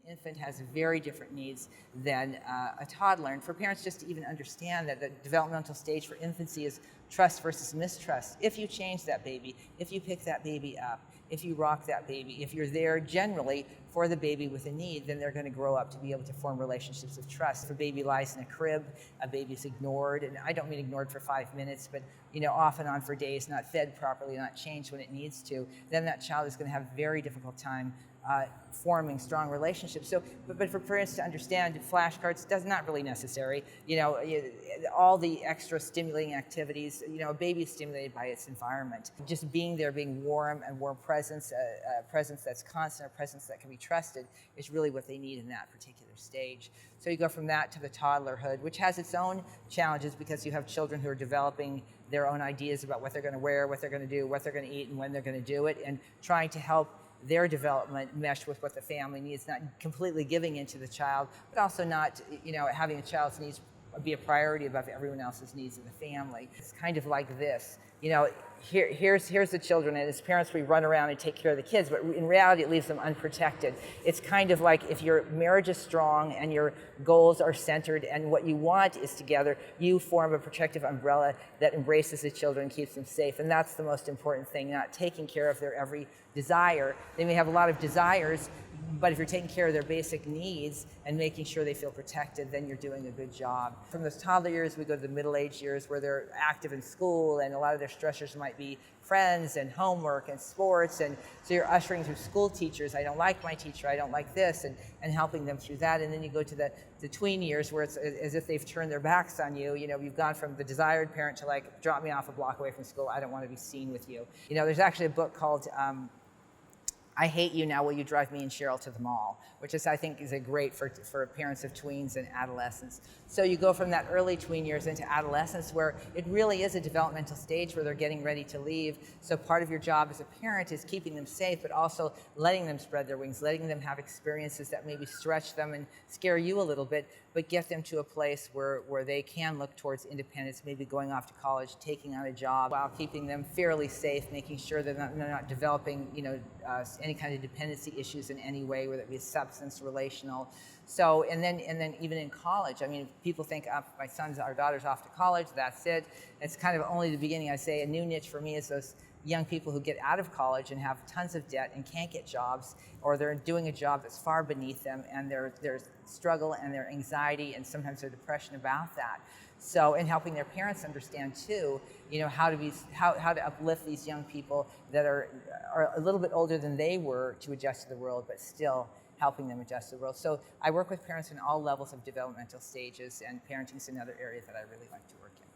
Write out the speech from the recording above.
infant has very different needs than a toddler. And for parents just to even understand that the developmental stage for infancy is trust versus mistrust. If you change that baby, if you pick that baby up, if you rock that baby, if you're there generally for the baby with a need, then they're going to grow up to be able to form relationships of trust. If a baby lies in a crib, a baby's ignored, and I don't mean ignored for 5 minutes, but off and on for days, not fed properly, not changed when it needs to, then that child is going to have a very difficult time forming strong relationships. So, but for parents to understand, flashcards does not really necessary. All the extra stimulating activities. A baby is stimulated by its environment. Just being there, being warm and warm presence, a presence that's constant, a presence that can be trusted, is really what they need in that particular stage. So you go from that to the toddlerhood, which has its own challenges because you have children who are developing their own ideas about what they're going to wear, what they're going to do, what they're going to eat, and when they're going to do it, and trying to help their development mesh with what the family needs, not completely giving into the child, but also not, having the child's needs be a priority above everyone else's needs in the family. It's kind of like this. Here's the children, and as parents we run around and take care of the kids, but in reality it leaves them unprotected. It's kind of like if your marriage is strong and your goals are centered and what you want is together, you form a protective umbrella that embraces the children and keeps them safe. And that's the most important thing, not taking care of their every desire. They may have a lot of desires, but if you're taking care of their basic needs and making sure they feel protected, then you're doing a good job. From those toddler years, we go to the middle-aged years where they're active in school and a lot of their stressors might be friends and homework and sports. And so you're ushering through school teachers. I don't like my teacher, I don't like this, and helping them through that. And then you go to the tween years where it's as if they've turned their backs on you. You've gone from the desired parent to like, drop me off a block away from school. I don't want to be seen with you. There's actually a book called I Hate You Now, Will You Drive Me and Cheryl to the Mall, which I think is a great for parents of tweens and adolescents. So you go from that early tween years into adolescence where it really is a developmental stage where they're getting ready to leave. So part of your job as a parent is keeping them safe, but also letting them spread their wings, letting them have experiences that maybe stretch them and scare you a little bit, but get them to a place where they can look towards independence, maybe going off to college, taking on a job, while keeping them fairly safe, making sure they're not developing, any kind of dependency issues in any way, whether it be substance, relational. So, and then even in college, people think my sons or daughters off to college, that's it. It's kind of only the beginning. I say a new niche for me is those young people who get out of college and have tons of debt and can't get jobs, or they're doing a job that's far beneath them, and their struggle and their anxiety and sometimes their depression about that. So, and helping their parents understand too, how to uplift these young people that are a little bit older than they were to adjust to the world, but still helping them adjust to the world. So I work with parents in all levels of developmental stages, and parenting is another area that I really like to work in.